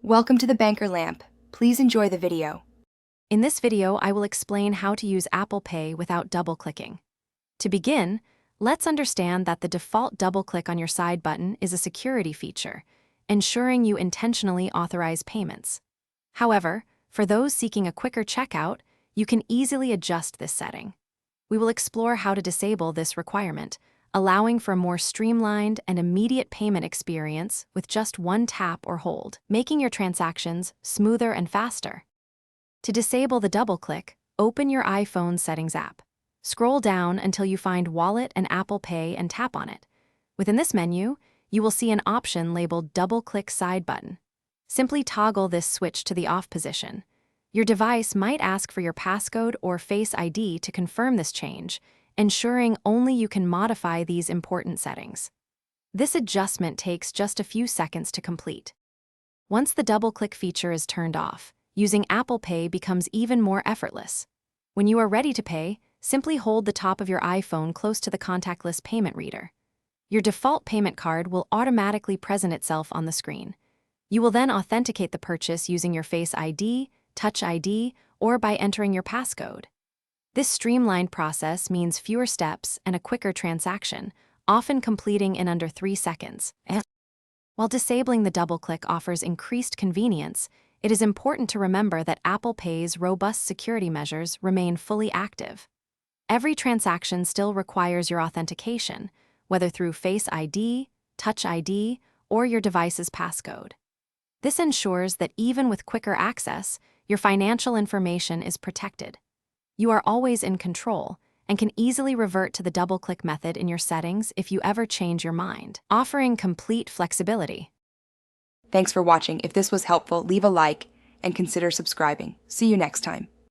Welcome to the Banker Lamp. Please enjoy the video. In this video, I will explain how to use Apple Pay without double-clicking. To begin, let's understand that the default double-click on your side button is a security feature, ensuring you intentionally authorize payments. However, for those seeking a quicker checkout, you can easily adjust this setting. We will explore how to disable this requirement, allowing for a more streamlined and immediate payment experience with just one tap or hold, making your transactions smoother and faster. To disable the double-click, open your iPhone Settings app. Scroll down until you find Wallet and Apple Pay and tap on it. Within this menu, you will see an option labeled Double-Click Side Button. Simply toggle this switch to the off position. Your device might ask for your passcode or Face ID to confirm this change, ensuring only you can modify these important settings. This adjustment takes just a few seconds to complete. Once the double-click feature is turned off, using Apple Pay becomes even more effortless. When you are ready to pay, simply hold the top of your iPhone close to the contactless payment reader. Your default payment card will automatically present itself on the screen. You will then authenticate the purchase using your Face ID, Touch ID, or by entering your passcode. This streamlined process means fewer steps and a quicker transaction, often completing in under 3 seconds. While disabling the double-click offers increased convenience, it is important to remember that Apple Pay's robust security measures remain fully active. Every transaction still requires your authentication, whether through Face ID, Touch ID, or your device's passcode. This ensures that even with quicker access, your financial information is protected. You are always in control and can easily revert to the double-click method in your settings if you ever change your mind, offering complete flexibility. Thanks for watching. If this was helpful, leave a like and consider subscribing. See you next time.